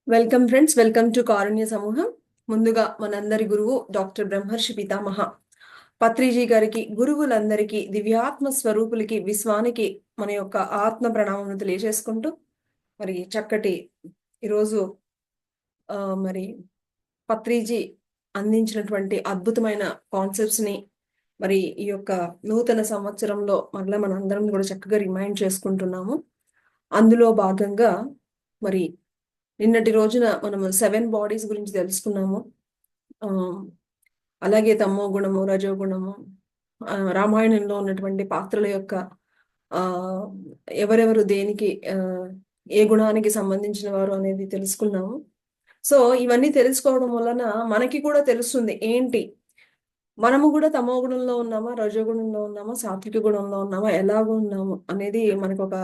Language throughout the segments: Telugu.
వెల్కమ్ ఫ్రెండ్స్, వెల్కమ్ టు కారుణ్య సమూహం. ముందుగా మనందరి గురువు డాక్టర్ బ్రహ్మర్షి పితామహ పత్రిజీ గారికి, గురువులందరికీ, దివ్యాత్మ స్వరూపులకి, విశ్వానికి మన యొక్క ఆత్మ ప్రణామం తెలియజేసుకుంటూ మరి చక్కటి ఈరోజు మరి పత్రిజీ అందించినటువంటి అద్భుతమైన కాన్సెప్ట్స్ ని మరి ఈ యొక్క నూతన సంవత్సరంలో మరలా మనందరం కూడా చక్కగా రిమైండ్ చేసుకుంటున్నాము. అందులో భాగంగా మరి నిన్నటి రోజున మనము 7 బాడీస్ గురించి తెలుసుకున్నాము. ఆ, అలాగే తమో గుణము, రజో గుణము, రామాయణంలో ఉన్నటువంటి పాత్రల యొక్క ఆ ఎవరెవరు దేనికి ఏ గుణానికి సంబంధించిన వారు అనేది తెలుసుకున్నాము. సో ఇవన్నీ తెలుసుకోవడం వలన మనకి కూడా తెలుస్తుంది ఏంటి, మనము కూడా తమో గుణంలో ఉన్నామా, రజో గుణంలో ఉన్నామా, సాత్విక గుణంలో ఉన్నామా, ఎలాగో ఉన్నాము అనేది మనకు ఒక,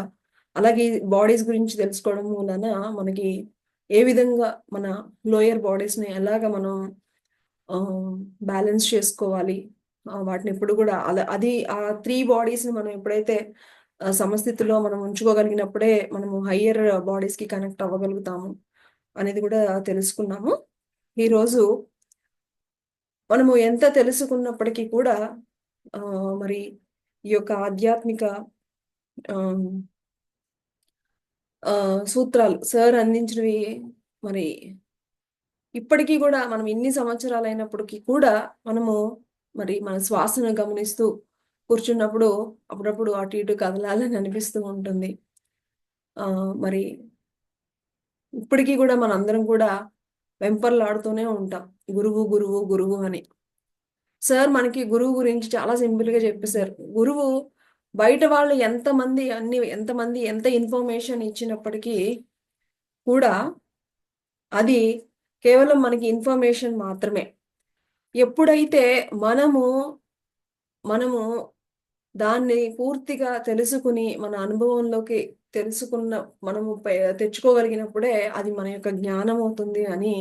అలాగే బాడీస్ గురించి తెలుసుకోవడం వలన మనకి ఏ విధంగా మన లోయర్ బాడీస్ ని ఎలాగ మనం బ్యాలెన్స్ చేసుకోవాలి, వాటిని ఎప్పుడు కూడా అలా అది ఆ 3 బాడీస్ ని మనం ఎప్పుడైతే సమస్థితిలో మనం ఉంచుకోగలిగినప్పుడే మనము హయ్యర్ బాడీస్ కి కనెక్ట్ అవ్వగలుగుతాము అనేది కూడా తెలుసుకున్నాము. ఈరోజు మనము ఎంత తెలుసుకున్నప్పటికీ కూడా ఆ, మరి ఈ యొక్క ఆధ్యాత్మిక ఆ, ఆ, సూత్రాలు సార్ అందించినవి మరి ఇప్పటికీ కూడా మనం ఇన్ని సంవత్సరాలు అయినప్పటికీ కూడా మనము మరి మన శ్వాసను గమనిస్తూ కూర్చున్నప్పుడు అప్పుడప్పుడు అటు ఇటు కదలాలని అనిపిస్తూ ఉంటుంది. ఆ మరి ఇప్పటికీ కూడా మనందరం కూడా వెంపర్లాడుతూనే ఉంటాం, గురువు గురువు గురువు అని. సార్ మనకి గురువు గురించి చాలా సింపుల్ గా చెప్పేశారు. గురువు బయట వాళ్ళు ఎంతమంది ఎంత ఇన్ఫర్మేషన్ ఇచ్చినప్పటికీ కూడా అది కేవలం మనకి ఇన్ఫర్మేషన్ మాత్రమే. ఎప్పుడైతే మనము మనము దాన్ని పూర్తిగా తెలుసుకుని మన అనుభవంలోకి తెలుసుకున్న మనము తెచ్చుకోగలిగినప్పుడే అది మన యొక్క జ్ఞానం అవుతుంది అని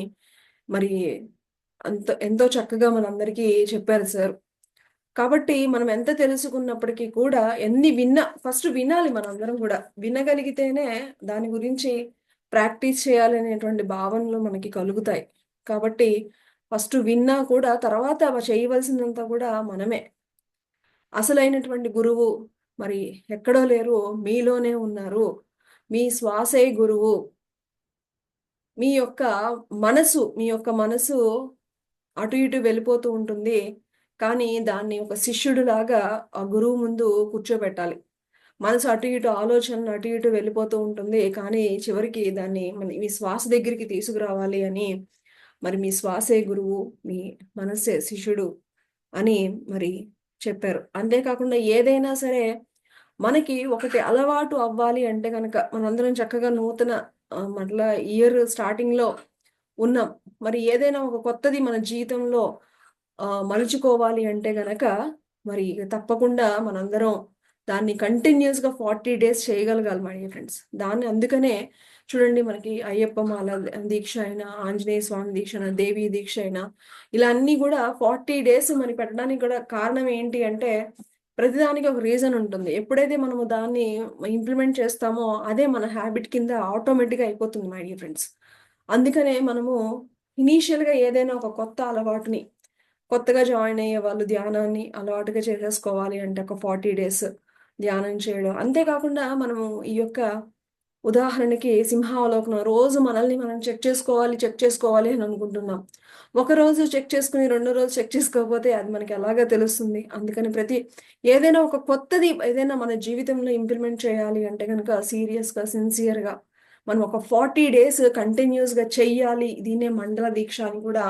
మరి ఎంతో చక్కగా మనందరికీ చెప్పారు సార్. కాబట్టి మనం ఎంత తెలుసుకున్నప్పటికీ కూడా ఎన్ని విన్నా ఫస్ట్ వినాలి, మనందరం కూడా వినగలిగితేనే దాని గురించి ప్రాక్టీస్ చేయాలనేటువంటి భావనలు మనకి కలుగుతాయి. కాబట్టి ఫస్ట్ విన్నా కూడా తర్వాత చేయవలసినంత కూడా మనమే. అసలైనటువంటి గురువు మరి ఎక్కడో లేరు, మీలోనే ఉన్నారు. మీ శ్వాసే గురువు. మీ యొక్క మనసు అటు ఇటు వెళ్ళిపోతూ ఉంటుంది. కానీ దాన్ని ఒక శిష్యుడిలాగా ఆ గురువు ముందు కూర్చోబెట్టాలి. మనసు అటు ఇటు ఆలోచనలు అటు ఇటు వెళ్ళిపోతూ ఉంటుంది. కానీ చివరికి దాన్ని మీ శ్వాస దగ్గరికి తీసుకురావాలి అని మరి మీ శ్వాసే గురువు, మీ మనస్సే శిష్యుడు అని మరి చెప్పారు. అంతేకాకుండా ఏదైనా సరే మనకి ఒకటి అలవాటు అవ్వాలి అంటే కనుక మనందరం చక్కగా నూతన మరలా ఇయర్ స్టార్టింగ్ లో ఉన్నాం. మరి ఏదైనా ఒక కొత్తది మన జీవితంలో మలుచుకోవాలి అంటే గనక మరి తప్పకుండా మనందరం దాన్ని కంటిన్యూస్ గా 40 డేస్ చేయగలగాలి మై ఫ్రెండ్స్. దాన్ని అందుకనే చూడండి, మనకి అయ్యప్ప మాల దీక్ష అయినా, ఆంజనేయ స్వామి దీక్ష అయినా, దేవి దీక్ష అయినా, ఇలా అన్ని కూడా 40 డేస్ మరి పెట్టడానికి కూడా కారణం ఏంటి అంటే ప్రతిదానికి ఒక రీజన్ ఉంటుంది. ఎప్పుడైతే మనము దాన్ని ఇంప్లిమెంట్ చేస్తామో అదే మన హ్యాబిట్ కింద ఆటోమేటిక్గా అయిపోతుంది మై డియర్ ఫ్రెండ్స్. అందుకనే మనము ఇనీషియల్ గా ఏదైనా ఒక కొత్త అలవాటుని, కొత్తగా జాయిన్ అయ్యే వాళ్ళు ధ్యానాన్ని అలవాటుగా చేసేసుకోవాలి అంటే ఒక 40 డేస్ ధ్యానం చేయడం. అంతేకాకుండా మనము ఈ యొక్క ఉదాహరణకి సింహావలోకనం రోజు మనల్ని మనం చెక్ చేసుకోవాలి అని అనుకుంటున్నాం. ఒక రోజు చెక్ చేసుకుని రెండో రోజు చెక్ చేసుకోకపోతే అది మనకి ఎలాగా తెలుస్తుంది? అందుకని ఏదైనా ఒక కొత్తది ఏదైనా మన జీవితంలో ఇంప్లిమెంట్ చేయాలి అంటే కనుక సీరియస్ గా, సిన్సియర్ గా మనం ఒక 40 డేస్ కంటిన్యూస్ గా చెయ్యాలి. దీన్నే మండల దీక్ష అని కూడా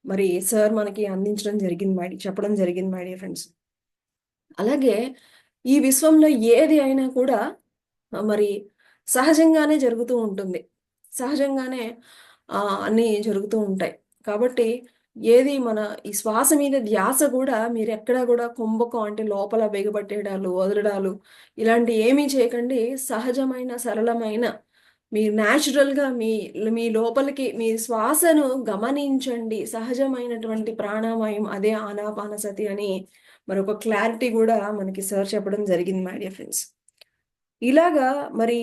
మరి సార్ మనకి చెప్పడం జరిగింది మై డియర్ ఫ్రెండ్స్. అలాగే ఈ విశ్వంలో ఏది అయినా కూడా మరి సహజంగానే జరుగుతూ ఉంటుంది. సహజంగానే అన్నీ జరుగుతూ ఉంటాయి. కాబట్టి ఏది మన ఈ శ్వాస మీద ధ్యాస కూడా మీరు ఎక్కడా కూడా కుంభకం అంటే లోపల బిగబట్టేయడాలు, వదలడాలు ఇలాంటి ఏమీ చేయకండి. సహజమైన, సరళమైన మీరు న్యాచురల్ గా మీ లోపలికి మీ శ్వాసను గమనించండి. సహజమైనటువంటి ప్రాణాయామం అదే ఆనాపానసతి అని మరొక క్లారిటీ కూడా మనకి సార్ చెప్పడం జరిగింది మై డియర్ ఫ్రెండ్స్. ఇలాగా మరి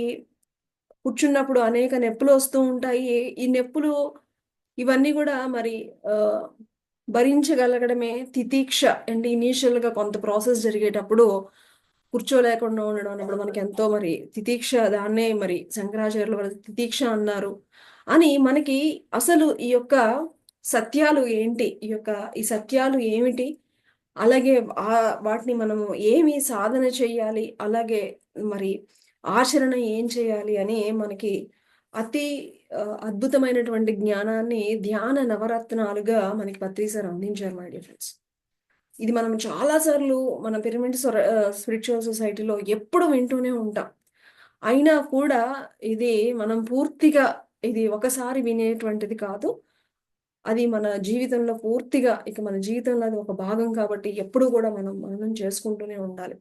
కూర్చున్నప్పుడు అనేక నొప్పులు వస్తూ ఉంటాయి. ఈ నొప్పులు ఇవన్నీ కూడా మరి ఆహ్, భరించగలగడమే తితీక్ష. అంటే ఇనీషియల్‌గా కొంత ప్రాసెస్ జరిగేటప్పుడు కూర్చోలేకుండా ఉండడం అన్నప్పుడు మనకెంతో మరి తితీక్ష, దాన్నే మరి శంకరాచార్యుల వారు తితీక్ష అన్నారు. అని మనకి అసలు ఈ యొక్క సత్యాలు ఏంటి? ఈ సత్యాలు ఏమిటి? అలాగే వాటిని మనము ఏమి సాధన చేయాలి? అలాగే మరి ఆచరణ ఏం చేయాలి? అని మనకి అతి అద్భుతమైనటువంటి జ్ఞానాన్ని ధ్యాన నవరత్నాలుగా మనకి పత్రి సార్ అందించారు మై డియర్ ఫ్రెండ్స్. ఇది మనం చాలా సార్లు మన స్పిరిచువల్ సొసైటీలో ఎప్పుడు వింటూనే ఉంటాం. అయినా కూడా ఇది మనం పూర్తిగా ఇది ఒకసారి వినేటువంటిది కాదు. అది మన జీవితంలో పూర్తిగా ఇక మన జీవితంలో అది ఒక భాగం కాబట్టి ఎప్పుడూ గూడా మనం మననం చేసుకుంటూనే ఉండాలి.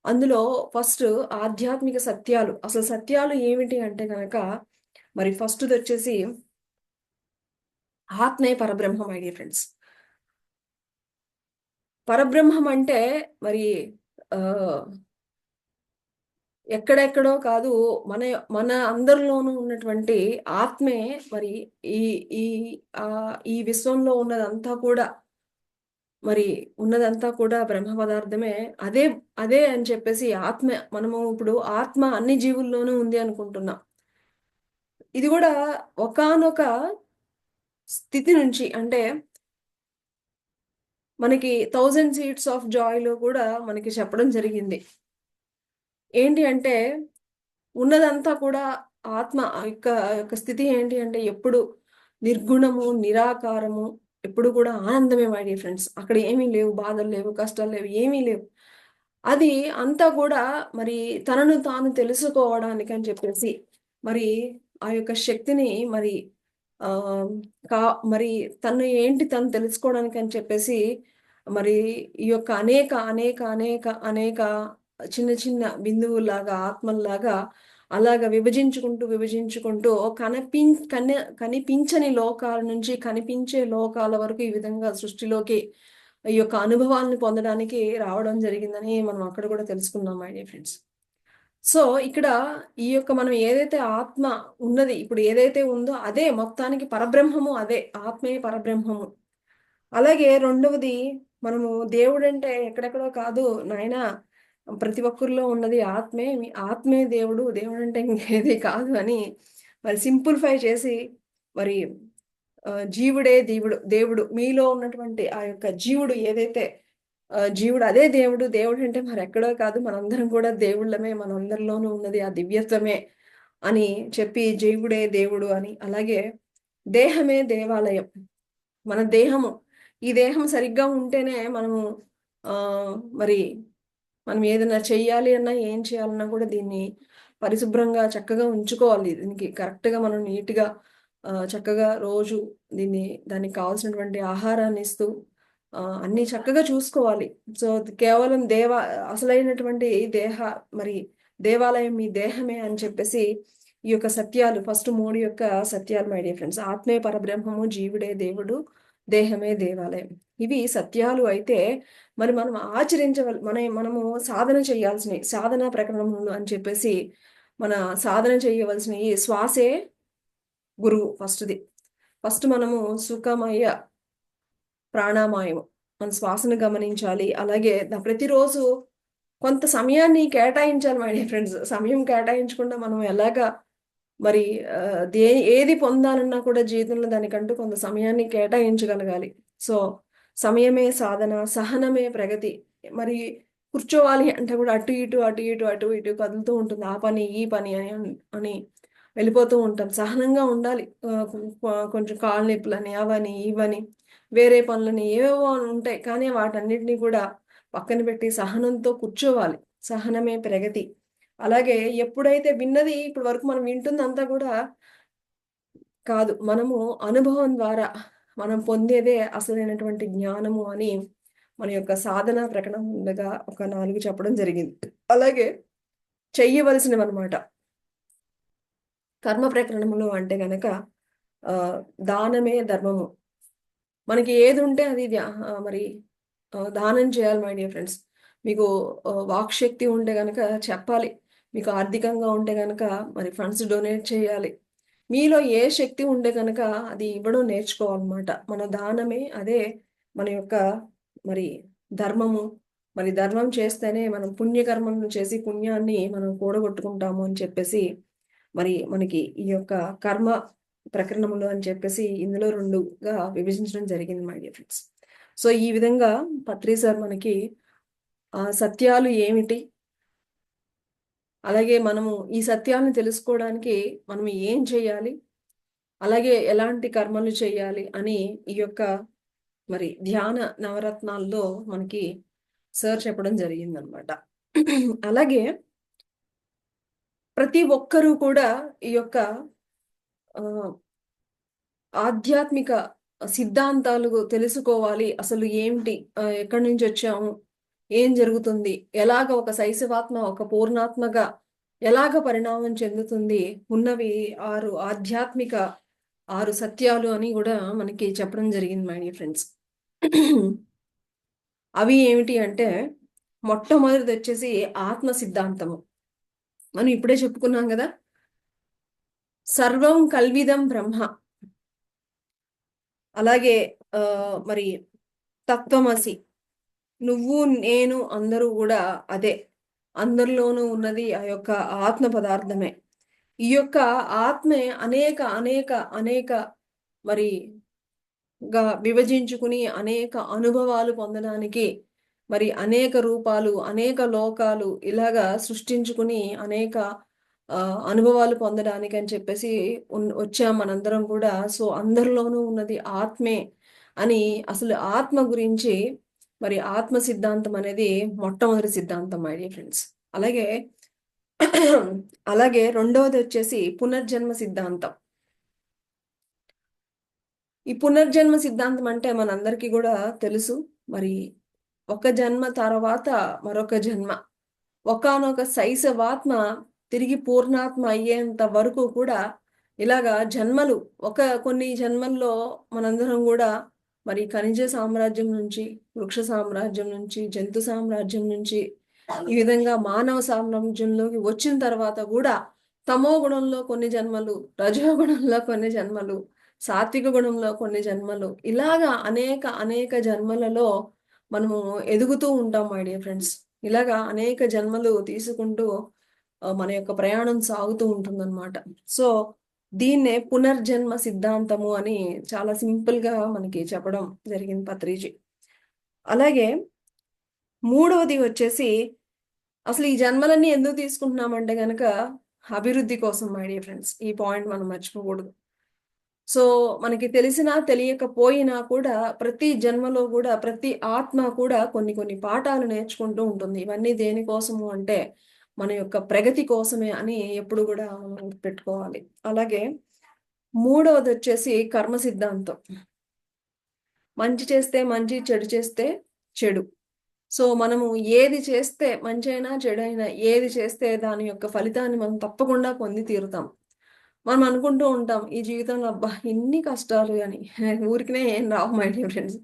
అందులో ఫస్ట్ ఆధ్యాత్మిక సత్యాలు. అసలు సత్యాలు ఏమిటి అంటే గనక మరి ఫస్ట్‌దొచ్చేసి ఆత్మే పరబ్రహ్మ మై డియర్ ఫ్రెండ్స్. పరబ్రహ్మం అంటే మరి ఆహ్, ఎక్కడెక్కడో కాదు, మన మన అందరిలోనూ ఉన్నటువంటి ఆత్మే మరి ఈ ఈ ఈ విశ్వంలో ఉన్నదంతా కూడా మరి ఉన్నదంతా కూడా బ్రహ్మ పదార్థమే. అదే అదే అని చెప్పేసి మనము ఇప్పుడు ఆత్మ అన్ని జీవుల్లోనూ ఉంది అనుకుంటున్నాం. ఇది గూడా ఒకానొక స్థితి నుంచి అంటే మనకి 1000 సీడ్స్ ఆఫ్ జాయ్‌లో కూడా మనకి చెప్పడం జరిగింది. ఏంటి అంటే ఉన్నదంతా కూడా ఆత్మ యొక్క స్థితి ఏంటి అంటే ఎప్పుడు నిర్గుణము, నిరాకారము, ఎప్పుడు కూడా ఆనందమే మై డియర్ ఫ్రెండ్స్. అక్కడ ఏమీ లేవు, బాధలు లేవు, కష్టాలు లేవు, ఏమీ లేవు. అది అంతా కూడా మరి తనను తాను తెలుసుకోవడానికని చెప్పేసి మరి ఆ యొక్క శక్తిని మరి ఆహ్, కా మరి తను తెలుసుకోవడానికని చెప్పేసి మరి ఈ యొక్క అనేక చిన్న చిన్న బిందువుల్లాగా, ఆత్మల్లాగా అలాగా విభజించుకుంటూ కనిపించని లోకాల నుంచి కనిపించే లోకాల వరకు ఈ విధంగా సృష్టిలోకి ఈ యొక్క అనుభవాలను పొందడానికి రావడం జరిగిందని మనం అక్కడ కూడా తెలుసుకున్నాం మై డియర్ ఫ్రెండ్స్. సో, ఇక్కడ ఈ యొక్క మనం ఏదైతే ఆత్మ ఉన్నది, ఇప్పుడు ఏదైతే ఉందో అదే మొత్తానికి పరబ్రహ్మము అదే. ఆత్మే పరబ్రహ్మము. అలాగే రెండవది మనము దేవుడంటే ఎక్కడెక్కడో కాదు నాయనా, ప్రతి ఒక్కరిలో ఉన్నది ఆత్మే. ఆత్మే దేవుడు. దేవుడంటే ఇంకేది కాదు అని మరి సింప్లిఫై చేసి మరి జీవుడే దేవుడు. మీలో ఉన్నటువంటి ఆ యొక్క జీవుడు ఏదైతే జీవుడు అదే దేవుడు. దేవుడంటే మరెక్కడో కాదు. మనందరం కూడా దేవుళ్ళమే. మనందరిలోనూ ఉన్నది ఆ దివ్యత్వమే అని చెప్పి జీవుడే దేవుడు అని. అలాగే దేహమే దేవాలయం. మన దేహము. ఈ దేహం సరిగ్గా ఉంటేనే మనము ఆహ్, మరి మనం ఏదైనా చెయ్యాలి అన్నా, ఏం చేయాలన్నా కూడా దీన్ని పరిశుభ్రంగా చక్కగా ఉంచుకోవాలి. దీనికి కరెక్ట్‌గా మనం నీట్‌గా చక్కగా రోజు దానికి కావాల్సినటువంటి ఆహారాన్ని ఇస్తూ అన్నీ చక్కగా చూసుకోవాలి. సో, కేవలం అసలైనటువంటి దేహ మరి దేవాలయం మీ దేహమే అని చెప్పేసి ఈ యొక్క సత్యాలు ఫస్ట్ 3 యొక్క సత్యాలు మై డియర్ ఫ్రెండ్స్. ఆత్మే పరబ్రహ్మము, జీవుడే దేవుడు, దేహమే దేవాలయం. ఇవి సత్యాలు అయితే మరి మనం మనము సాధన చేయాల్సినయి. సాధనా ప్రకరణములు అని చెప్పేసి మన సాధన చేయవలసినయి శ్వాసే గురువు ఫస్ట్‌ది. ఫస్ట్ మనము సుఖమయ ప్రాణామాయము. మన శ్వాసను గమనించాలి. అలాగే ప్రతిరోజు కొంత సమయాన్ని కేటాయించాలి మై డియర్ ఫ్రెండ్స్. సమయం కేటాయించకుండా మనం ఎలాగా మరి ఆహ్, దే ఏది పొందాలన్నా కూడా జీవితంలో దానికంటూ కొంత సమయాన్ని కేటాయించగలగాలి. సో, సమయమే సాధన, సహనమే ప్రగతి. మరి కూర్చోవాలి అంటే కూడా అటు ఇటు కదులుతూ ఉంటుంది. ఆ పని, ఈ పని అని వెళ్ళిపోతూ ఉంటాం. సహనంగా ఉండాలి. కొంచెం కాళ్ళు నొప్పులని, అవని, ఇవని, వేరే పనులని ఏవేవో ఉంటాయి. కానీ వాటన్నిటిని కూడా పక్కన పెట్టి సహనంతో కూర్చోవాలి. సహనమే ప్రగతి. అలాగే ఎప్పుడైతే విన్నది ఇప్పటి వరకు మనం వింటుందంతా కూడా కాదు. మనము అనుభవం ద్వారా మనం పొందేదే అసలైనటువంటి జ్ఞానము అని మన యొక్క సాధనా ప్రకటనలుగా ఒక 4 చెప్పడం జరిగింది. అలాగే చెయ్యవలసినవన్నమాట. కర్మ ప్రకరణములు అంటే గనక ఆహ్, దానమే ధర్మము. మనకి ఏదుంటే అది మరి దానం చేయాలి మై డియర్ ఫ్రెండ్స్. మీకు వాక్‌శక్తి ఉంటే గనక చెప్పాలి. మీకు ఆర్థికంగా ఉంటే గనక మరి ఫండ్స్ డొనేట్ చేయాలి. మీలో ఏ శక్తి ఉంటే గనక అది ఇవ్వడం నేర్చుకోవాలన్నమాట. మన దానమే అదే మన యొక్క మరి ధర్మము. మరి ధర్మం చేస్తేనే మనం పుణ్యకర్మలను చేసి పుణ్యాన్ని మనం కూడగొట్టుకుంటాము అని చెప్పేసి మరి మనకి ఈ యొక్క కర్మ ప్రకరణములు అని చెప్పేసి ఇందులో 2గా విభజించడం జరిగింది మై డియర్ ఫ్రెండ్స్. సో ఈ విధంగా పత్రి సార్ మనకి సత్యాలు ఏమిటి, అలాగే మనము ఈ సత్యాలను తెలుసుకోవడానికి మనం ఏం చేయాలి, అలాగే ఎలాంటి కర్మలు చేయాలి అని ఈ యొక్క మరి ధ్యాన నవరత్నాల్లో మనకి సార్ చెప్పడం జరిగిందనమాట. అలాగే ప్రతి ఒక్కరూ కూడా ఈ యొక్క ఆ, ఆధ్యాత్మిక సిద్ధాంతాలు తెలుసుకోవాలి. అసలు ఏమిటి, ఎక్కడి నుంచి వచ్చాము, ఏం జరుగుతుంది, ఎలాగ ఒక శైశవాత్మ ఒక పూర్ణాత్మగా ఎలాగ పరిణామం చెందుతుంది, ఉన్నవి 6 ఆధ్యాత్మిక 6 సత్యాలు అని కూడా మనకి చెప్పడం జరిగింది మై డియర్ ఫ్రెండ్స్. అవి ఏమిటి అంటే మొట్టమొదటిది వచ్చేసి ఆత్మ సిద్ధాంతము. మనం ఇప్పుడే చెప్పుకున్నాం కదా, సర్వం కల్విదం బ్రహ్మ. అలాగే మరి తత్వమసి, నువ్వు నేను అందరూ కూడా అదే, అందరిలోనూ ఉన్నది ఆ యొక్క ఆత్మ పదార్థమే. ఈ యొక్క ఆత్మే అనేక అనేక అనేక మరి విభజించుకుని అనేక అనుభవాలు పొందడానికి మరి అనేక రూపాలు అనేక లోకాలు ఇలాగా సృష్టించుకుని అనేక అనుభవాలు పొందడానికి అని చెప్పేసి వచ్చాం మనందరం కూడా. సో అందరిలోనూ ఉన్నది ఆత్మే అని అసలు ఆత్మ గురించి మరి ఆత్మ సిద్ధాంతం అనేది మొట్టమొదటి సిద్ధాంతం మై డియర్ ఫ్రెండ్స్. అలాగే అలాగే రెండవది వచ్చేసి పునర్జన్మ సిద్ధాంతం. ఈ పునర్జన్మ సిద్ధాంతం అంటే మనందరికీ కూడా తెలుసు. మరి ఒక జన్మ తర్వాత మరొక జన్మ, ఒకానొక శైశవాత్మ తిరిగి పూర్ణాత్మ అయ్యేంత వరకు కూడా ఇలాగా జన్మలు, కొన్ని జన్మల్లో మనందరం కూడా మరి ఖనిజ సామ్రాజ్యం నుంచి, వృక్ష సామ్రాజ్యం నుంచి, జంతు సామ్రాజ్యం నుంచి ఈ విధంగా మానవ సామ్రాజ్యంలోకి వచ్చిన తర్వాత కూడా తమో గుణంలో కొన్ని జన్మలు, రజో గుణంలో కొన్ని జన్మలు, సాత్విక గుణంలో కొన్ని జన్మలు, ఇలాగా అనేక అనేక జన్మలలో మనము ఎదుగుతూ ఉంటాం మై డియర్ ఫ్రెండ్స్. ఇలాగా అనేక జన్మలు తీసుకుంటూ మన యొక్క ప్రయాణం సాగుతూ ఉంటుందన్నమాట. సో దీన్నే పునర్జన్మ సిద్ధాంతము అని చాలా సింపుల్ గా మనకి చెప్పడం జరిగింది పత్రిజీ. అలాగే మూడవది వచ్చేసి అసలు ఈ జన్మలన్నీ ఎందుకు తీసుకుంటున్నామంటే గనక అభివృద్ధి కోసం మై డియర్ ఫ్రెండ్స్. ఈ పాయింట్ మనం మర్చిపోకూడదు. సో మనకి తెలిసినా తెలియకపోయినా కూడా ప్రతి జన్మలో కూడా ప్రతి ఆత్మ కూడా కొన్ని కొన్ని పాఠాలు నేర్చుకుంటూ ఉంటుంది. ఇవన్నీ దేనికోసము అంటే మన యొక్క ప్రగతి కోసమే అని ఎప్పుడు కూడా మనం పెట్టుకోవాలి. అలాగే మూడవది వచ్చేసి కర్మ సిద్ధాంతం. మంచి చేస్తే మంచి, చెడు చేస్తే చెడు. సో మనము ఏది చేస్తే మంచి అయినా చెడైనా ఏది చేస్తే దాని యొక్క ఫలితాన్ని మనం తప్పకుండా పొంది తీరుతాం. మనం అనుకుంటూ ఉంటాం ఈ జీవితంలో అబ్బా ఇన్ని కష్టాలు అని. ఊరికనే ఏం రావు మై డియర్ ఫ్రెండ్స్.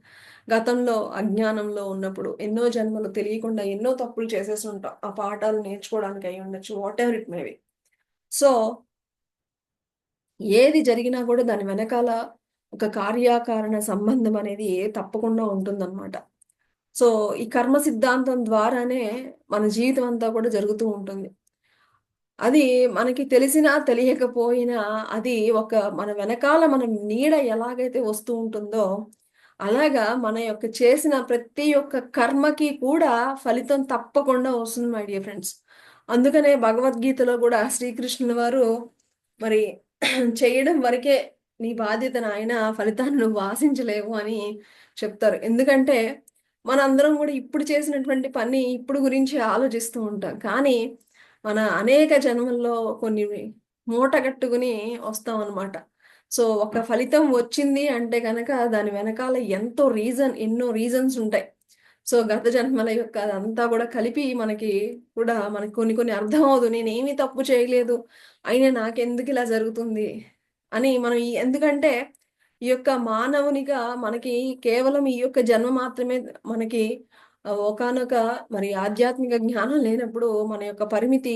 గతంలో అజ్ఞానంలో ఉన్నప్పుడు ఎన్నో జన్మలు తెలియకుండా ఎన్నో తప్పులు చేసేసి ఉంటాం. ఆ పాఠాలు నేర్చుకోవడానికి అయి ఉండొచ్చు, what ever it maybe. So ఏది జరిగినా కూడా దాని వెనకాల ఒక కార్యకారణ సంబంధం అనేది తప్పకుండా ఉంటుందన్నమాట. సో ఈ కర్మ సిద్ధాంతం ద్వారానే మన జీవితం అంతా కూడా జరుగుతూ ఉంటుంది. అది మనకి తెలిసినా తెలియకపోయినా అది ఒక మన వెనకాల మన నీడ ఎలాగైతే వస్తూ ఉంటుందో అలాగా మన యొక్క చేసిన ప్రతి ఒక్క కర్మకి కూడా ఫలితం తప్పకుండా వస్తుంది మై డియర్ ఫ్రెండ్స్. అందుకనే భగవద్గీతలో కూడా శ్రీకృష్ణుల వారు మరి చేయడం వరకే నీ బాధ్యత నాయన, ఫలితాన్ని నువ్వు ఆశించలేవు అని చెప్తారు. ఎందుకంటే మనందరం కూడా ఇప్పుడు చేసినటువంటి పని ఇప్పుడు గురించి ఆలోచిస్తూ ఉంటాం. కానీ మన అనేక జన్మల్లో కొన్ని మూటగట్టుకుని వస్తాం అనమాట. సో ఒక ఫలితం వచ్చింది అంటే కనుక దాని వెనకాల ఎన్నో రీజన్స్ ఉంటాయి. సో గత జన్మల యొక్క అదంతా కూడా కలిపి మనకి కొన్ని కొన్ని అర్థం అవుతుంది. నేనేమీ తప్పు చేయలేదు, అయినా నాకెందుకు ఇలా జరుగుతుంది అని మనం ఎందుకంటే ఈ యొక్క మానవునిగా మనకి కేవలం ఈ యొక్క జన్మ మాత్రమే మనకి ఒకానొక మరి ఆధ్యాత్మిక జ్ఞానం లేనప్పుడు మన యొక్క పరిమితి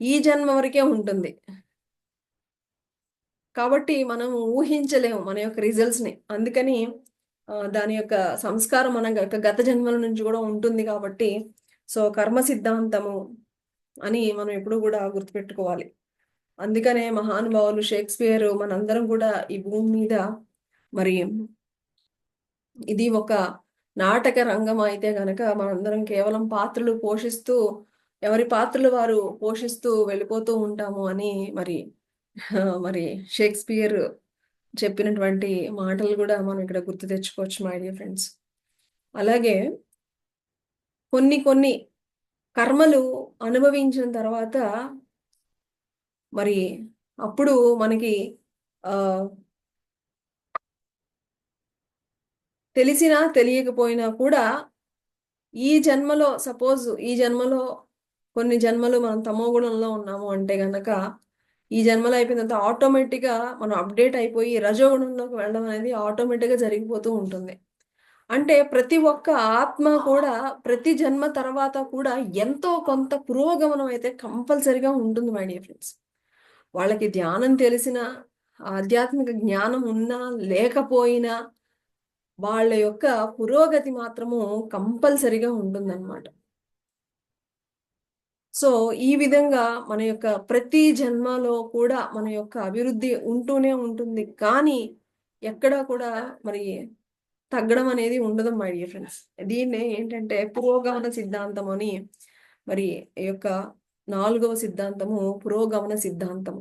ఈ జన్మ వరకే ఉంటుంది. కాబట్టి మనం ఊహించలేము మన యొక్క రిజల్ట్స్‌ని. అందుకని దాని యొక్క సంస్కారం మన గత జన్మల నుంచి గూడా ఉంటుంది కాబట్టి, సో, కర్మ సిద్ధాంతము అని మనం ఎప్పుడూ గూడా గుర్తుపెట్టుకోవాలి. అందుకనే మహానుభావులు 'షేక్స్‌పియర్' మనందరం గూడా ఈ భూమి మీద మరి ఇది ఒక నాటక రంగం అయితే గనక మనందరం కేవలం పాత్రలు పోషిస్తూ, ఎవరి పాత్రలు వారు పోషిస్తూ వెళ్ళిపోతూ ఉంటాము అని మరి మరి 'షేక్స్‌పియర్' చెప్పినటువంటి మాటలు గూడా మనం ఇక్కడ గుర్తు తెచ్చుకోవచ్చు మై డియర్ ఫ్రెండ్స్. అలాగే కొన్ని కర్మలు అనుభవించిన తర్వాత మరి అప్పుడు మనకి ఆహ్, తెలిసినా తెలియకపోయినా కూడా ఈ జన్మలో కొన్ని జన్మలు మనం తమోగుణంలో ఉన్నాము అంటే గనక, ఈ జన్మలో అయిపోయిన తర్వాత ఆటోమేటిక్‌గా మనం అప్‌డేట్ అయిపోయి రజోగుణంలోకి వెళ్ళడం అనేది ఆటోమేటిక్‌గా జరిగిపోతూ ఉంటుంది. అంటే ప్రతి ఒక్క ఆత్మ కూడా ప్రతి జన్మ తర్వాత కూడా ఎంతో కొంత పురోగమనం అయితే కంపల్సరీగా ఉంటుంది మై డియర్ ఫ్రెండ్స్. వాళ్ళకి ధ్యానం తెలిసినా, ఆధ్యాత్మిక జ్ఞానం ఉన్నా, లేకపోయినా వాళ్ళ యొక్క పురోగతి మాత్రము కంపల్సరీగా ఉంటుందన్నమాట. సో, ఈ విధంగా మన యొక్క ప్రతి జన్మలో కూడా మన యొక్క అభివృద్ధి ఉంటూనే ఉంటుంది. కానీ, ఎక్కడా కూడా మరి తగ్గడం అనేది ఉండదు మై డియర్ ఫ్రెండ్స్. దీన్నే ఏంటంటే పురోగమన సిద్ధాంతం అని మరి ఈ యొక్క 4వ సిద్ధాంతము పురోగమన సిద్ధాంతం.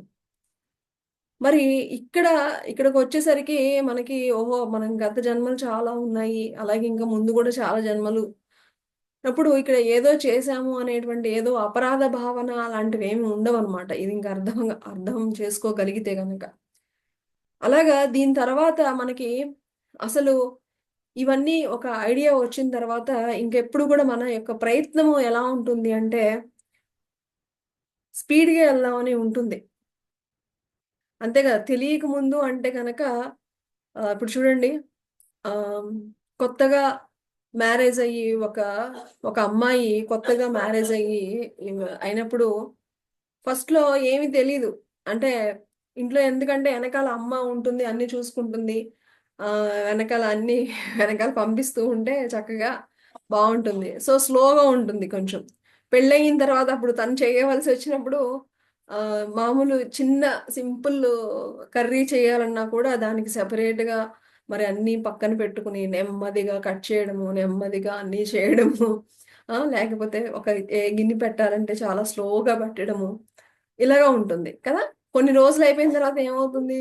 మరి ఇక్కడ ఇక్కడికొచ్చేసరికి మనకి ఓహో! మనం గత జన్మలు చాలా ఉన్నాయి. అలాగే ఇంకా ముందు గూడా చాలా జన్మలు అప్పుడు ఇక్కడ ఏదో చేశాము అనేటువంటి ఏదో అపరాధ భావన అలాంటివేమి ఉండవనమాట. ఇది ఇంక అర్థం చేసుకోగలిగితే గనక. అలాగా దీని తర్వాత మనకి అసలు ఇవన్నీ ఒక ఐడియా వచ్చిన తర్వాత ఇంకెప్పుడు గూడా మన యొక్క ప్రయత్నము ఎలా ఉంటుంది అంటే స్పీడ్‌గా ఎళ్దామని ఉంటుంది. అంతే గదా! తెలియక ముందు అంటే గనక ఇప్పుడు చూడండి ఆహ్, కొత్తగా మ్యారేజయ్యి ఒక అమ్మాయి కొత్తగా మ్యారేజయ్యి అయినప్పుడు ఫస్ట్‌లో ఏమి తెలీదు. అంటే ఇంట్లో ఎందుకంటే ఎనకాల అమ్మ ఉంటుంది. అన్నీ చూసుకుంటుంది. వెనకాల అన్నీ వెనకాల పంపిస్తూ ఉంటే చక్కగా బావుంటుంది. సో, స్లోగా ఉంటుంది కొంచెం. పెళ్లయిన తర్వాత అప్పుడు తను చేయవలసొచ్చినప్పుడు మామూలు చిన్న సింపుల్ కర్రీ చేయాలన్నా కూడా దానికి సెపరేట్‌గా మరి అన్నీ పక్కన పెట్టుకొని నెమ్మదిగా కట్ చేయడము, నెమ్మదిగా అన్నీ చేయడము. లేకపోతే గిన్నె పెట్టాలంటే చాలా స్లోగా పెట్టడము. ఇలాగా ఉంటుంది కదా! కొన్ని రోజులయిపోయిన తర్వాత ఏమవుతుంది?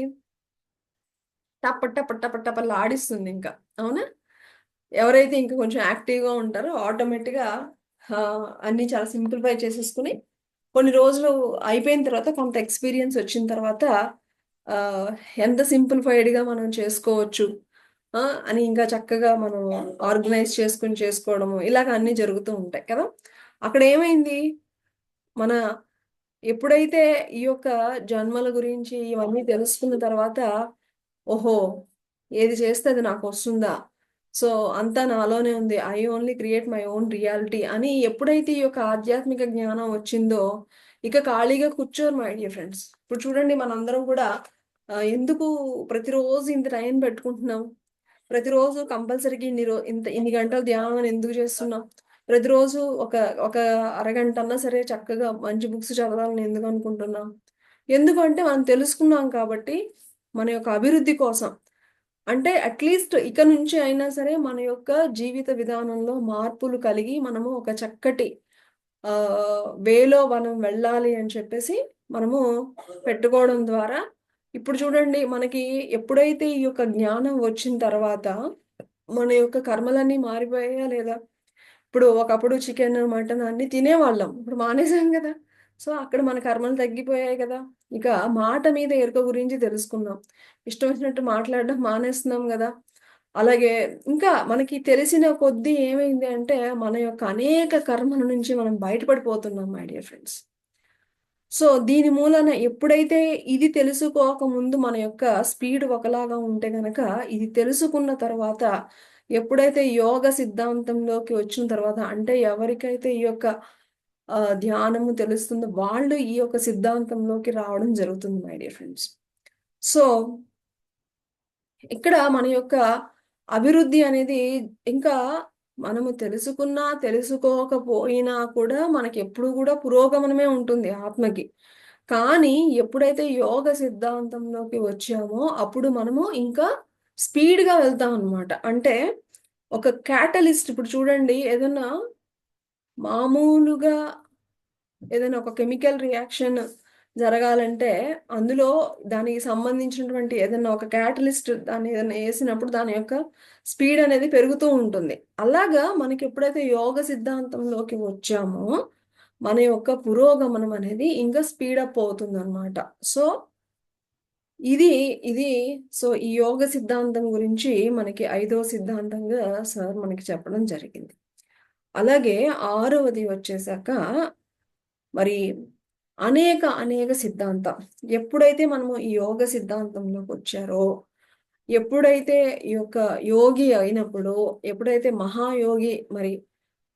టప టప టప టపలాడిస్తుందింక. అవునా? ఎవరైతే ఇంక కొంచెం యాక్టివ్‌గా ఉంటారో ఆటోమేటిక్‌గా అన్నీ చాలా సింప్లిఫై చేసేసుకొని, కొన్ని రోజులు అయిపోయిన తర్వాత కొంత ఎక్స్‌పీరియన్స్ వచ్చిన తర్వాత ఆహ్, ఎంత సింప్లిఫైడ్‌గా మనం చేసుకోవచ్చు. అని ఇంకా చక్కగా మనం ఆర్గనైజ్ చేసుకోవడము ఇలాగ అన్నీ జరుగుతూ ఉంటాయి కదా! అక్కడేమైంది? మన ఎప్పుడైతే ఈ యొక్క జన్మల గురించి ఇవన్నీ తెలుసుకున్న తర్వాత, ఓహో! ఏది చేస్తే అది నాకొస్తుందా? సో, అంతా నాలోనే ఉంది. I only create my own reality అని ఎప్పుడైతే ఈ యొక్క ఆధ్యాత్మిక జ్ఞానం వచ్చిందో, ఇక ఖాళీగా కూర్చోరు మై డియర్ ఫ్రెండ్స్. ఇప్పుడు చూడండి మనందరం కూడా ఎందుకు ప్రతిరోజు ఇంత టైం పెట్టుకుంటున్నాం? ప్రతిరోజు కంపల్సరీగా ఇన్ని గంటలు ధ్యానం అని ఎందుకు చేస్తున్నాం? ప్రతిరోజు ఒక ఒక అరగంటన్నా సరే చక్కగా మంచి బుక్స్ చదవాలని ఎందుకు అనుకుంటున్నాం? ఎందుకంటే మనం తెలుసుకున్నాం కాబట్టి, మన యొక్క అభివృద్ధి కోసం. అంటే అట్‌లీస్ట్ ఇక నుంచి అయినా సరే మన యొక్క జీవిత విధానంలో మార్పులు కలిగి మనము ఒక చక్కటి వేలో మనం వెళ్ళాలి అని చెప్పేసి మనము పెట్టుకోవడం ద్వారా ఇప్పుడు చూడండి మనకి ఎప్పుడైతే ఈ యొక్క జ్ఞానం వచ్చిన తర్వాత మన యొక్క కర్మలన్నీ మారిపోయాయా లేదా? ఇప్పుడు ఒకప్పుడు చికెను, మటను అన్నీ తినేవాళ్ళం. ఇప్పుడు మానేసాం గదా! సో, అక్కడ మన కర్మలు తగ్గిపోయాయి గదా! ఇక మాట మీద ఎరుక గురించి తెలుసుకున్నాం. ఇష్టం వచ్చినట్టు మాట్లాడడం మానేస్తున్నాం గదా! అలాగే ఇంకా మనకి తెలిసిన కొద్దీ ఏమైంది అంటే, మన యొక్క అనేక కర్మల నుంచి మనం బయటపడిపోతున్నాం మై డియర్ ఫ్రెండ్స్. సో, దీని మూలాన ఎప్పుడైతే ఇది తెలుసుకోక ముందు మన యొక్క స్పీడ్ ఒకలాగా ఉంటే గనక, ఇది తెలుసుకున్న తర్వాత ఎప్పుడైతే యోగ సిద్ధాంతంలోకి వచ్చిన తర్వాత, అంటే ఎవరికైతే ఈ యొక్క ధ్యానము తెలుస్తుందో వాళ్ళు ఈ యొక్క సిద్ధాంతంలోకి రావడం జరుగుతుంది మై డియర్ ఫ్రెండ్స్. సో ఇక్కడ మన యొక్క అభివృద్ధి అనేది ఇంకా మనము తెలుసుకున్నా తెలుసుకోకపోయినా కూడా మనకి ఎప్పుడు కూడా పురోగమనమే ఉంటుంది ఆత్మకి. కానీ ఎప్పుడైతే యోగ సిద్ధాంతంలోకి వచ్చామో అప్పుడు మనము ఇంకా స్పీడ్‌గా వెళ్తాం అనమాట. అంటే ఒక క్యాటలిస్ట్, ఇప్పుడు చూడండి, ఏదన్నా మామూలుగా ఏదైనా ఒక కెమికల్ రియాక్షన్ జరగాలంటే అందులో దానికి సంబంధించినటువంటి ఏదన్నా ఒక క్యాటలిస్ట్ దాన్ని ఏదన్నా ఏసినప్పుడు దాని యొక్క స్పీడ్ అనేది పెరుగుతూ ఉంటుంది. అలాగా మనకి ఎప్పుడైతే యోగ సిద్ధాంతంలోకి వచ్చామో మన యొక్క పురోగమనం అనేది ఇంకా స్పీడప్ అవుతుందనమాట. సో ఇది ఇది సో ఈ యోగ సిద్ధాంతం గురించి మనకి ఐదో సిద్ధాంతంగా సార్ మనకి చెప్పడం జరిగింది. అలాగే ఆరవది వచ్చేసాక మరి అనేక సిద్ధాంతం. ఎప్పుడైతే మనము ఈ యోగ సిద్ధాంతంలోకొచ్చారో, ఎప్పుడైతే ఈ యొక్క యోగి అయినప్పుడో, ఎప్పుడైతే మహాయోగి మరి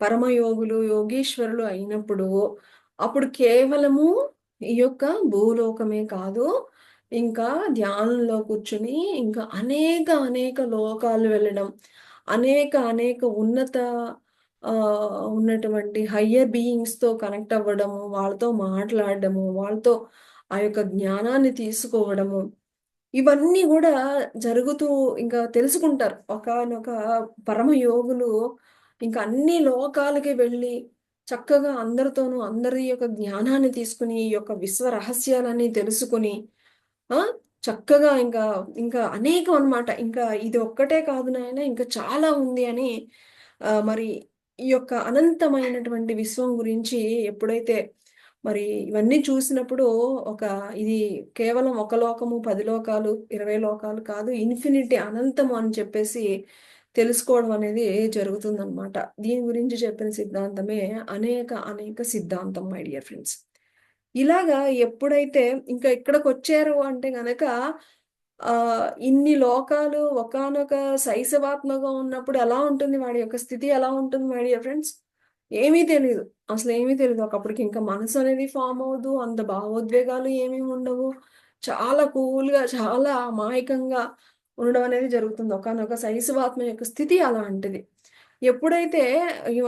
పరమయోగులు, యోగీశ్వరులు అయినప్పుడు, అప్పుడు కేవలము ఈ యొక్క భూలోకమే కాదు, ఇంకా ధ్యానంలో కూర్చొని ఇంకా అనేక లోకాలు వెళ్ళడం, అనేక ఉన్నత ఉన్నటువంటి హయ్యర్ బీయింగ్స్‌తో కనెక్ట్ అవ్వడము, వాళ్ళతో మాట్లాడడము, వాళ్ళతో ఆ యొక్క జ్ఞానాన్ని తీసుకోవడము, ఇవన్నీ గూడా జరుగుతూ ఇంకా తెలుసుకుంటారు. ఒకానొక పరమ యోగులు ఇంకా అన్ని లోకాలకి వెళ్ళి చక్కగా అందరితోనూ అందరి యొక్క జ్ఞానాన్ని తీసుకొని, ఈ యొక్క విశ్వ రహస్యాలన్నీ తెలుసుకొని, ఆ! చక్కగా ఇంకా అనేకం అన్నమాట. ఇంకా ఇది ఒక్కటే కాదు నాయన, ఇంకా చాలా ఉంది అని మరి ఈ యొక్క అనంతమైనటువంటి విశ్వం గురించి ఎప్పుడైతే మరి ఇవన్నీ చూసినప్పుడు ఒక ఇది కేవలం ఒక లోకము, 10 లోకాలు, 20 లోకాలు కాదు, ఇన్ఫినిటీ అనంతము అని చెప్పేసి తెలుసుకోవడం అనేది జరుగుతుందనమాట. దీని గురించి చెప్పిన సిద్ధాంతమే అనేక సిద్ధాంతం మై డియర్ ఫ్రెండ్స్. ఇలాగా ఎప్పుడైతే ఇంకా ఇక్కడికొచ్చారు అంటే గనక ఇన్ని లోకాలు ఒకానొక శైశవాత్మగా ఉన్నప్పుడు ఎలా ఉంటుంది వాడి యొక్క స్థితి ఎలా ఉంటుంది మై డియర్ ఫ్రెండ్స్? ఏమీ తెలీదు. అసలేమీ తెలీదు. ఒకప్పటికి ఇంకా మనసు అనేది ఫార్మ్ అవ్వదు. అంత భావోద్వేగాలు ఏమీ ఉండవు. చాలా కూల్‌గా, చాలా అమాయకంగా ఉండడం అనేది జరుగుతుంది. ఒకానొక శైశవాత్మ యొక్క స్థితి అలాంటిది. ఎప్పుడైతే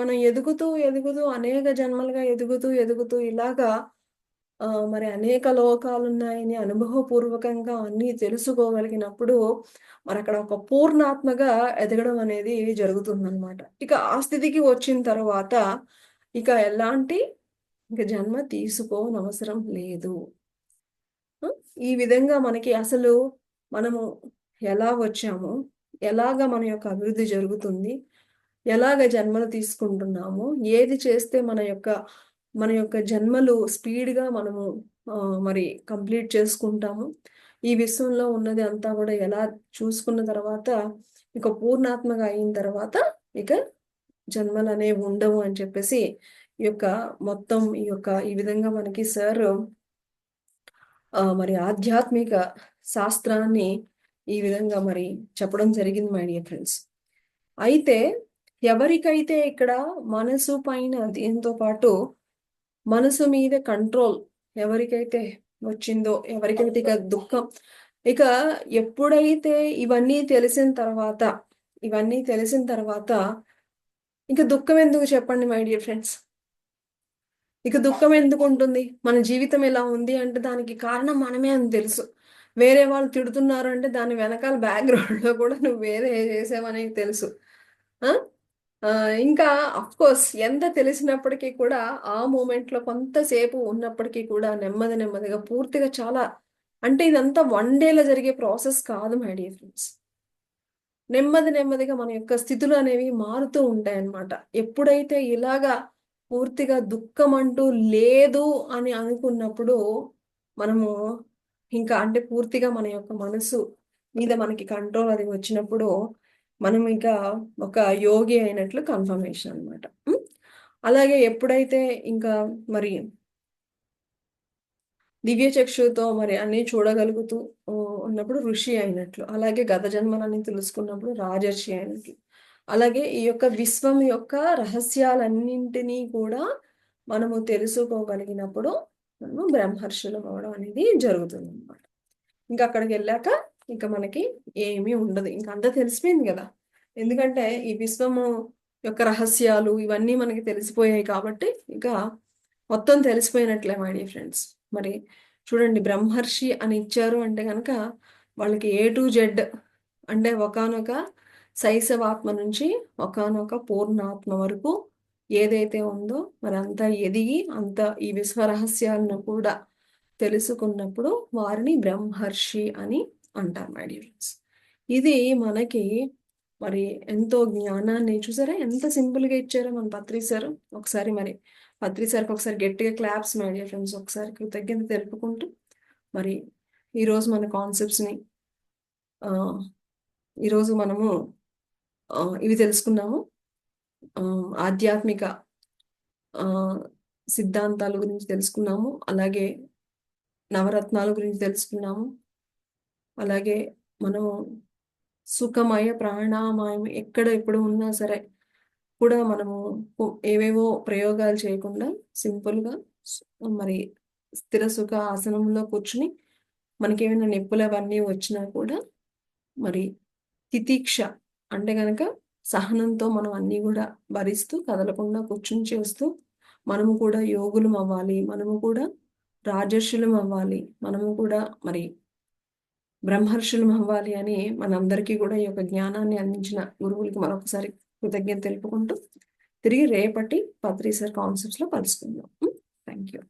మనం ఎదుగుతూ అనేక జన్మలుగా ఎదుగుతూ ఇలాగా మరి అనేక లోకాలున్నాయని అనుభవపూర్వకంగా అన్నీ తెలుసుకోగలిగినప్పుడు, మరక్కడ ఒక పూర్ణాత్మగా ఎదగడం అనేది జరుగుతుందనమాట. ఇక ఆ స్థితికి వచ్చిన తర్వాత, ఇక ఎలాంటి జన్మ తీసుకోనవసరం లేదు. ఆ! ఈ విధంగా మనకి అసలు మనము ఎలా వచ్చాము? ఎలాగా మన యొక్క అభివృద్ధి జరుగుతుంది? ఎలాగ జన్మలు తీసుకుంటున్నాము? ఏది చేస్తే మన యొక్క జన్మలు స్పీడ్‌గా మనము మరి కంప్లీట్ చేసుకుంటాము? ఈ విశ్వంలో ఉన్నది అంతా గూడా ఎలా చూసుకున్న తర్వాత, ఇక పూర్ణాత్మగా అయిన తర్వాత, ఇక జన్మలనేవి ఉండవు అని చెప్పేసి, ఈ యొక్క మొత్తం ఈ విధంగా మనకి సారు మరి ఆధ్యాత్మిక శాస్త్రాన్ని ఈ విధంగా మరి చెప్పడం జరిగింది మై డియర్ ఫ్రెండ్స్. అయితే ఎవరికైతే ఇక్కడ మనసు పైన దీంతో పాటు మనసు మీద కంట్రోల్ ఎవరికైతే వచ్చిందో, ఎవరికైతే ఇక దుఃఖం ఇక ఎప్పుడైతే ఇవన్నీ తెలిసిన తర్వాత ఇక దుఃఖం ఎందుకు చెప్పండి మై డియర్ ఫ్రెండ్స్? ఇక దుఃఖం ఎందుకుంటుంది? మన జీవితం ఇలా ఉంది అంటే దానికి కారణం మనమే అని తెలుసు. వేరే వాళ్ళు తిడుతున్నారు అంటే దాని వెనకాల బ్యాక్‌గ్రౌండ్‌లో కూడా నువ్వు వేరే చేసావని తెలుసు. ఆ! ఇంకా ఆఫ్‌కోర్స్ ఎంత తెలిసినప్పటికీ కూడా ఆ మూమెంట్‌లో కొంతసేపు ఉన్నప్పటికీ కూడా నెమ్మదిగా పూర్తిగా చాలా అంటే ఇదంతా వన్ డేలో జరిగే ప్రాసెస్ కాదు మై డియర్ ఫ్రెండ్స్. నెమ్మదిగా మన యొక్క స్థితులు అనేవి మారుతూ ఉంటాయన్నమాట. ఎప్పుడైతే ఇలాగా పూర్తిగా దుఃఖమంటూ లేదు అని అనుకున్నప్పుడు, మనము ఇంకా అంటే పూర్తిగా మన యొక్క మనసు మీద మనకి కంట్రోల్ అది వచ్చినప్పుడు, మనం ఇంకా ఒక యోగి అయినట్లు కన్ఫర్మేషన్ అన్నమాట. హ్మ్. అలాగే ఎప్పుడైతే ఇంకా మరి దివ్య చక్షువుతో మరి అన్నీ చూడగలుగుతూ ఉన్నప్పుడు ఋషి అయినట్లు. అలాగే గత జన్మలన్నీ తెలుసుకున్నప్పుడు రాజర్షి అయినట్లు. అలాగే ఈ యొక్క విశ్వం యొక్క రహస్యాలన్నింటినీ కూడా మనము తెలుసుకోగలిగినప్పుడు మనము బ్రహ్మర్షులం అవడం అనేది జరుగుతుంది అనమాట. ఇంకా అక్కడికి వెళ్ళాక ఇంకా మనకి ఏమీ ఉండదు, ఇంకా అంతా తెలిసిపోయింది కదా. ఎందుకంటే ఈ విశ్వము యొక్క రహస్యాలు ఇవన్నీ మనకి తెలిసిపోయాయి కాబట్టి ఇంకా మొత్తం తెలిసిపోయినట్లే మై డియర్ ఫ్రెండ్స్. మరి చూడండి, బ్రహ్మర్షి అని ఇచ్చారు అంటే కనుక వాళ్ళకి ఏ టు జెడ్ అంటే ఒకానొక శైశవాత్మ నుంచి ఒకానొక పూర్ణాత్మ వరకు ఏదైతే ఉందో మరి అంతా ఎదిగి అంత ఈ విశ్వ రహస్యాలను కూడా తెలుసుకున్నప్పుడు వారిని బ్రహ్మర్షి అని అంటారు మై డియర్ ఫ్రెండ్స్. ఇది మనకి మరి ఎంతో జ్ఞానాన్ని చూసారా, ఎంత సింపుల్గా ఇచ్చారో మన పత్రి సార్. ఒకసారి మరి పత్రి సార్కి ఒకసారి గట్టిగా క్లాప్స్ మై డియర్ ఫ్రెండ్స్, ఒకసారి కృతజ్ఞత తెలుపుకుంటూ మరి ఈరోజు మన కాన్సెప్ట్స్ని ఈరోజు మనము ఇవి తెలుసుకున్నాము. ఆధ్యాత్మిక సిద్ధాంతాల గురించి తెలుసుకున్నాము, అలాగే నవరత్నాల గురించి తెలుసుకున్నాము, అలాగే మనము సుఖమయ ప్రాణామయం ఎక్కడ ఎప్పుడు ఉన్నా సరే కూడా మనము ఏవేవో ప్రయోగాలు చేయకుండా సింపుల్గా మరి స్థిర సుఖ ఆసనంలో కూర్చుని మనకేమైనా నొప్పులు అవన్నీ వచ్చినా కూడా మరి తితీక్ష అంటే కనుక సహనంతో మనం అన్నీ కూడా భరిస్తూ కదలకుండా కూర్చుని చేస్తూ మనము కూడా యోగులం అవ్వాలి, మనము కూడా రాజర్షులం అవ్వాలి, మనము కూడా మరి బ్రహ్మర్షులం అవ్వాలి అని మనందరికీ కూడా ఈ యొక్క జ్ఞానాన్ని అందించిన గురువులకి మరొకసారి కృతజ్ఞత తెలుపుకుంటూ తిరిగి రేపటి పత్రి సార్ కాన్సెప్ట్స్లో కలుసుకుందాం. Thank you.